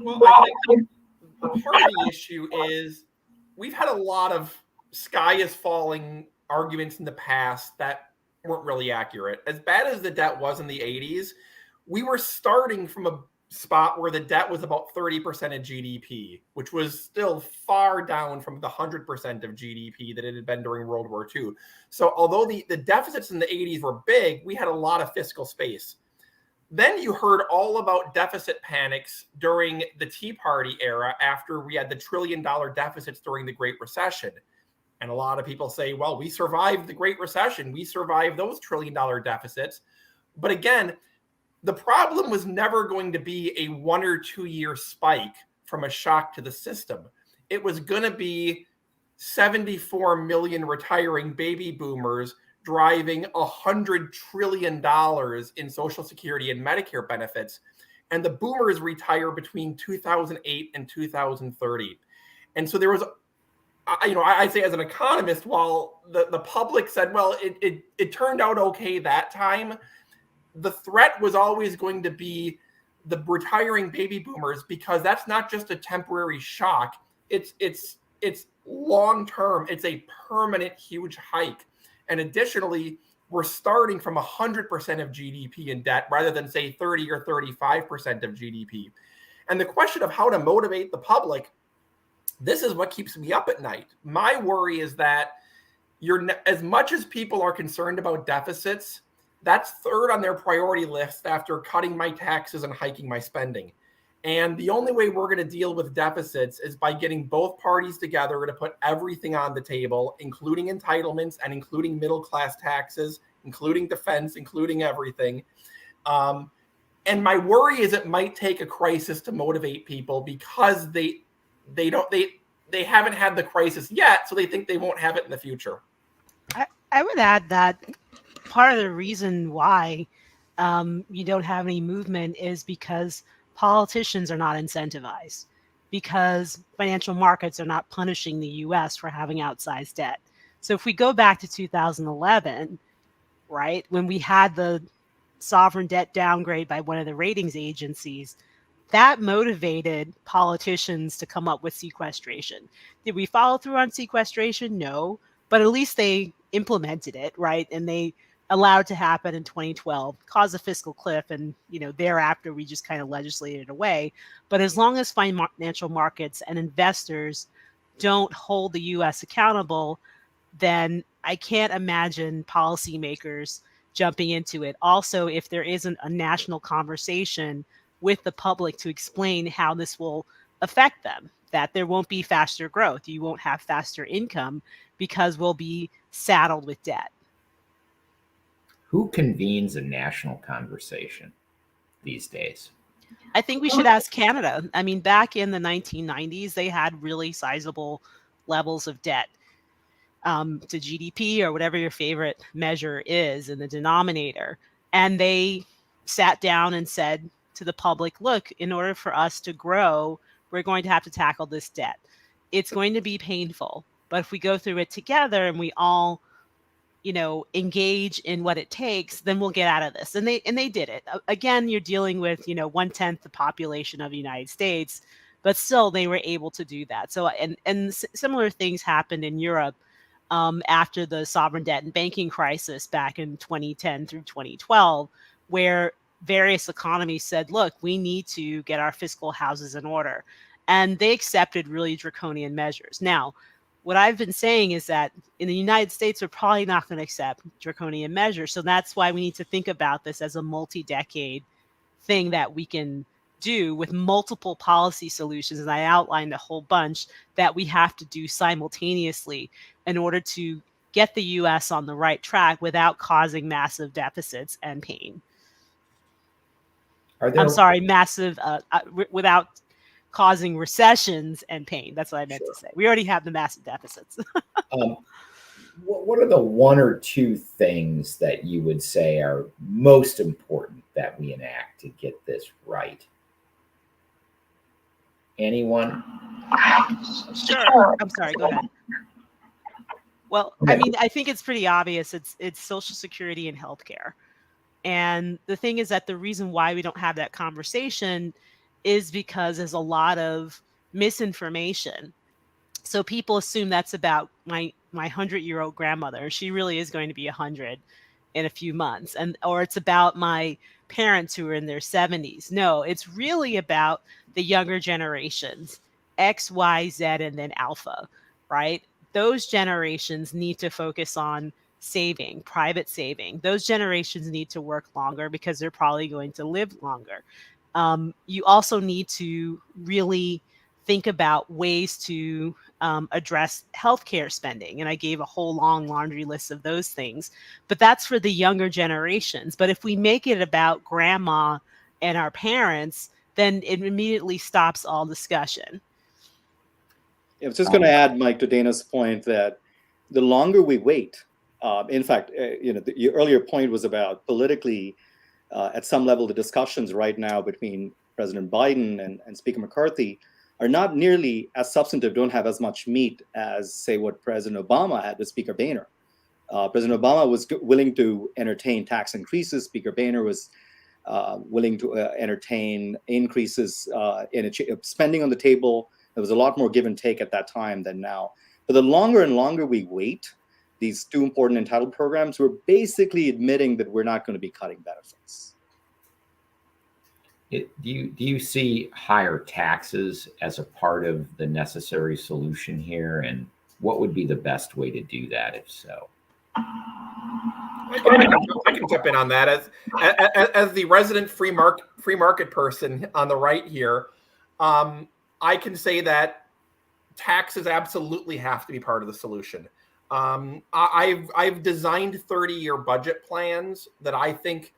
Well, I think part of the issue is we've had a lot of sky is falling arguments in the past that weren't really accurate. As bad as the debt was in the 80s, we were starting from a spot where the debt was about 30% of GDP, which was still far down from the 100% of GDP that it had been during World War II. So although the deficits in the 80s were big, we had a lot of fiscal space. Then you heard all about deficit panics during the Tea Party era after we had the $1 trillion deficits during the Great Recession. And a lot of people say, well, we survived the Great Recession. We survived those $1 trillion deficits. But again, the problem was never going to be a 1 or 2 year spike from a shock to the system. It was going to be 74 million retiring baby boomers driving $100 trillion in Social Security and Medicare benefits. And the boomers retire between 2008 and 2030. And so there was, I say as an economist, while the public said, well, it turned out okay that time, the threat was always going to be the retiring baby boomers, because that's not just a temporary shock. It's long term. It's a permanent huge hike. And additionally, we're starting from 100% of GDP in debt rather than, say, 30 or 35% of GDP. And the question of how to motivate the public, this is what keeps me up at night. My worry is that as much as people are concerned about deficits, that's third on their priority list after cutting my taxes and hiking my spending. And the only way we're going to deal with deficits is by getting both parties together to put everything on the table, including entitlements and including middle-class taxes, including defense, including everything. And my worry is it might take a crisis to motivate people, because they haven't had the crisis yet, so they think they won't have it in the future. I would add that part of the reason why you don't have any movement is because politicians are not incentivized, because financial markets are not punishing the U.S. for having outsized debt. So if we go back to 2011, right, when we had the sovereign debt downgrade by one of the ratings agencies, that motivated politicians to come up with sequestration. Did we follow through on sequestration? No, but at least they implemented it, right? And they allowed to happen in 2012, caused a fiscal cliff, and thereafter we just kind of legislated it away. But as long as financial markets and investors don't hold the U.S. accountable, then I can't imagine policymakers jumping into it. Also, if there isn't a national conversation with the public to explain how this will affect them, that there won't be faster growth, you won't have faster income because we'll be saddled with debt. Who convenes a national conversation these days? I think we should ask Canada. I mean, back in the 1990s, they had really sizable levels of debt to GDP, or whatever your favorite measure is in the denominator. And they sat down and said to the public, look, in order for us to grow, we're going to have to tackle this debt. It's going to be painful, but if we go through it together and we all engage in what it takes, then we'll get out of this. And they did it. Again, you're dealing with, 1/10 the population of the United States, but still they were able to do that. So, and similar things happened in Europe after the sovereign debt and banking crisis back in 2010 through 2012, where various economies said, look, we need to get our fiscal houses in order. And they accepted really draconian measures. Now, what I've been saying is that in the United States, we're probably not going to accept draconian measures. So that's why we need to think about this as a multi-decade thing that we can do with multiple policy solutions. And I outlined a whole bunch that we have to do simultaneously in order to get the US on the right track without causing massive deficits and pain. Are there, I'm sorry, massive, without causing recessions and pain. That's what I meant to say. We already have the massive deficits. what are the one or two things that you would say are most important that we enact to get this right? Anyone? Sure. I'm sorry. Go ahead. Well, Okay. I mean, I think it's pretty obvious. It's Social Security and healthcare. And the thing is that the reason why we don't have that conversation is because there's a lot of misinformation. So people assume that's about my 100-year-old grandmother. She really is going to be 100 in a few months, or it's about my parents who are in their 70s. No, it's really about the younger generations, X, Y, Z, and then Alpha, right? Those generations need to focus on saving, private saving. Those generations need to work longer because they're probably going to live longer. You also need to really think about ways to address healthcare spending. And I gave a whole long laundry list of those things, but that's for the younger generations. But if we make it about grandma and our parents, then it immediately stops all discussion. I was just going to add, Mike, to Dana's point that the longer we wait, in fact, your earlier point was about politically, at some level, the discussions right now between President Biden and Speaker McCarthy are not nearly as substantive, don't have as much meat as, say, what President Obama had with Speaker Boehner. President Obama was willing to entertain tax increases. Speaker Boehner was willing to entertain increases in spending on the table. There was a lot more give and take at that time than now. But the longer and longer we wait, these two important entitled programs, we're basically admitting that we're not going to be cutting benefits. Do you see higher taxes as a part of the necessary solution here? And what would be the best way to do that, if so? I can jump in on that as the resident free market person on the right here. I can say that taxes absolutely have to be part of the solution. I've designed 30-year budget plans that I think.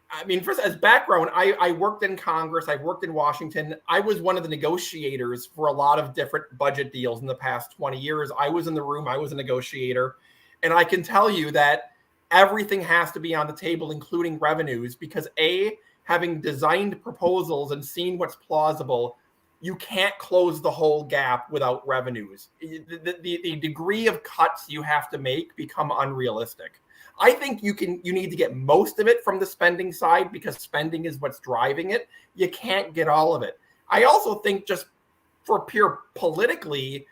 I mean, first, as background, I worked in Congress. I've worked in Washington. I was one of the negotiators for a lot of different budget deals in the past 20 years. I was in the room. I was a negotiator. And I can tell you that everything has to be on the table, including revenues, because having designed proposals and seen what's plausible, you can't close the whole gap without revenues. The degree of cuts you have to make become unrealistic. I think you need to get most of it from the spending side because spending is what's driving it. You can't get all of it. I also think just for pure politically,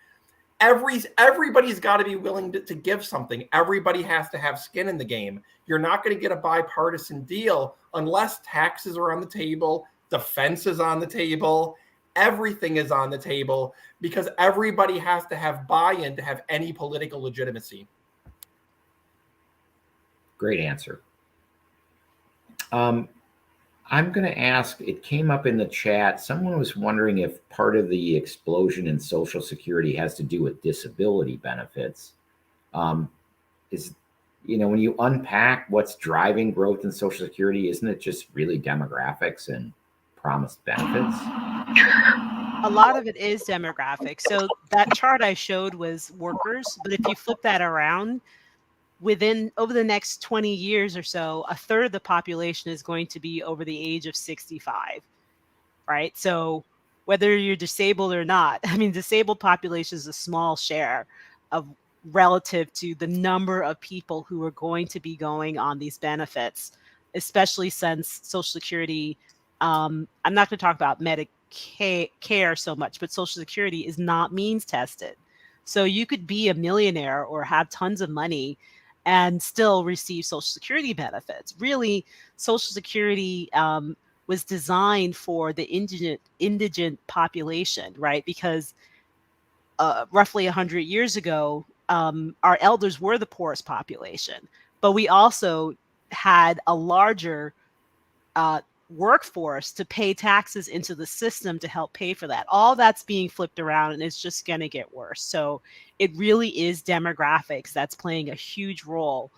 everybody's got to be willing to give something. Everybody has to have skin in the game. You're not going to get a bipartisan deal unless taxes are on the table, defense is on the table, everything is on the table because everybody has to have buy-in to have any political legitimacy. Great answer. I'm going to ask, it came up in the chat, someone was wondering if part of the explosion in Social Security has to do with disability benefits. When you unpack what's driving growth in Social Security, isn't it just really demographics and promised benefits? A lot of it is demographics. So that chart I showed was workers, but if you flip that around, over the next 20 years or so, a third of the population is going to be over the age of 65, right? So whether you're disabled or not, I mean, disabled population is a small share of relative to the number of people who are going to be going on these benefits, especially since Social Security, I'm not going to talk about Medicare so much, but Social Security is not means tested. So you could be a millionaire or have tons of money and still receive Social Security benefits. Really, Social Security was designed for the indigent population, right? Because roughly 100 years ago, our elders were the poorest population, but we also had a larger workforce to pay taxes into the system to help pay for that. All that's being flipped around, and it's just going to get worse. So it really is demographics that's playing a huge role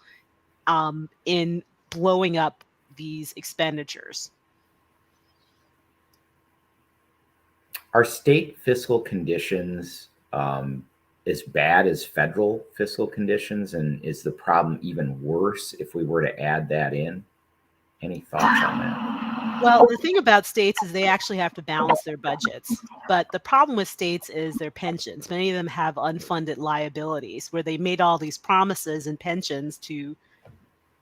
in blowing up these expenditures. Are state fiscal conditions as bad as federal fiscal conditions? And is the problem even worse if we were to add that in? Any thoughts on that? Well, the thing about states is they actually have to balance their budgets. But the problem with states is their pensions. Many of them have unfunded liabilities where they made all these promises and pensions to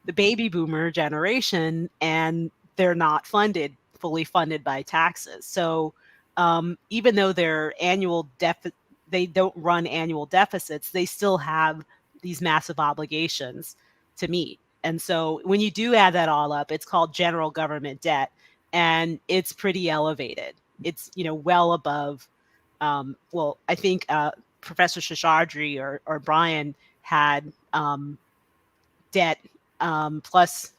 the baby boomer generation, and they're not fully funded by taxes. So even though their annual they don't run annual deficits, they still have these massive obligations to meet. And so when you do add that all up, it's called general government debt, and it's pretty elevated. It's, well above, I think Professor Seshadri or Brian had debt plus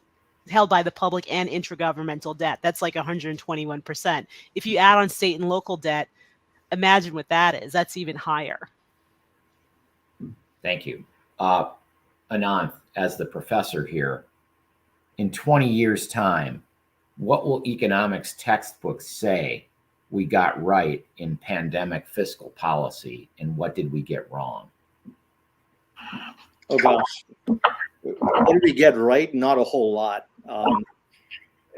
held by the public and intragovernmental debt. That's like 121%. If you add on state and local debt, imagine what that is. That's even higher. Thank you. Ananth, as the professor here, in 20 years' time, what will economics textbooks say we got right in pandemic fiscal policy, and what did we get wrong? Oh gosh, what did we get right? Not a whole lot.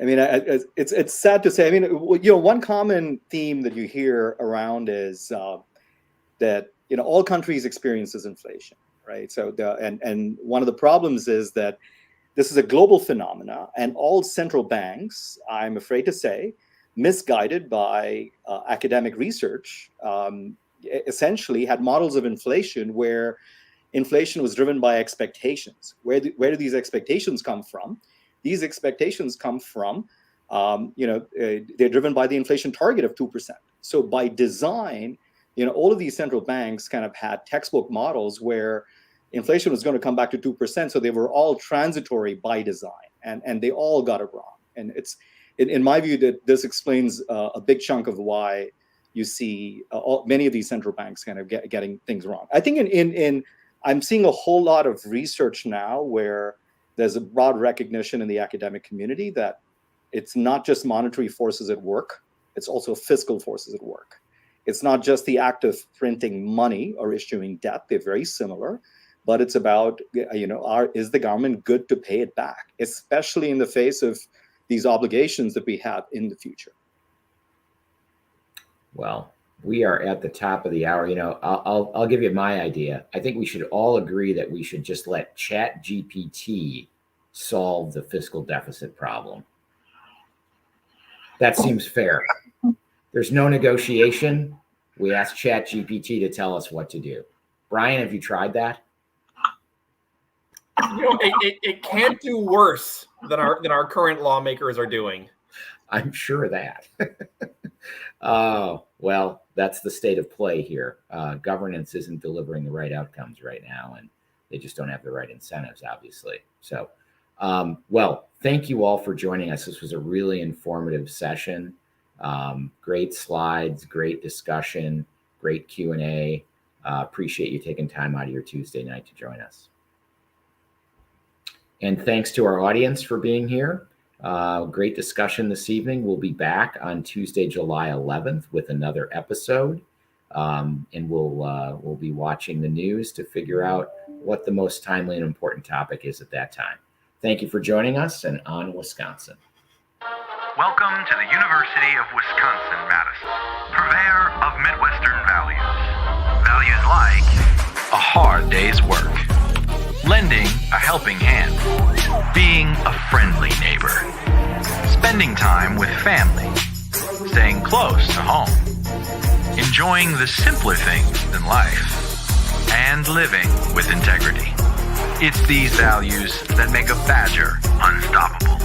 It's sad to say. One common theme that you hear around is that all countries experiences inflation, right? So and one of the problems is that this is a global phenomena, and all central banks, I'm afraid to say, misguided by academic research, essentially had models of inflation where inflation was driven by expectations. Where do these expectations come from? These expectations come from, they're driven by the inflation target of 2%. So by design, all of these central banks kind of had textbook models where inflation was going to come back to 2%. So they were all transitory by design, and they all got it wrong. And it's, in my view, that this explains a big chunk of why you see many of these central banks kind of getting things wrong. I think I'm seeing a whole lot of research now where there's a broad recognition in the academic community that it's not just monetary forces at work, it's also fiscal forces at work. It's not just the act of printing money or issuing debt, they're very similar, but it's about, is the government good to pay it back, especially in the face of these obligations that we have in the future. Well, we are at the top of the hour. I'll give you my idea. I think we should all agree that we should just let ChatGPT solve the fiscal deficit problem. That seems fair. There's no negotiation. We ask ChatGPT to tell us what to do. Brian, have you tried that? It can't do worse than our current lawmakers are doing. I'm sure of that. Oh, well, that's the state of play here. Governance isn't delivering the right outcomes right now, and they just don't have the right incentives, obviously. So, thank you all for joining us. This was a really informative session. Great slides, great discussion, great Q&A. Appreciate you taking time out of your Tuesday night to join us. And thanks to our audience for being here. Great discussion this evening. We'll be back on Tuesday, July 11th with another episode. And we'll be watching the news to figure out what the most timely and important topic is at that time. Thank you for joining us, and on Wisconsin. Welcome to the University of Wisconsin-Madison, purveyor of Midwestern values. Values like a hard day's work, lending a helping hand, being a friendly neighbor, spending time with family, staying close to home, enjoying the simpler things in life, and living with integrity. It's these values that make a Badger unstoppable.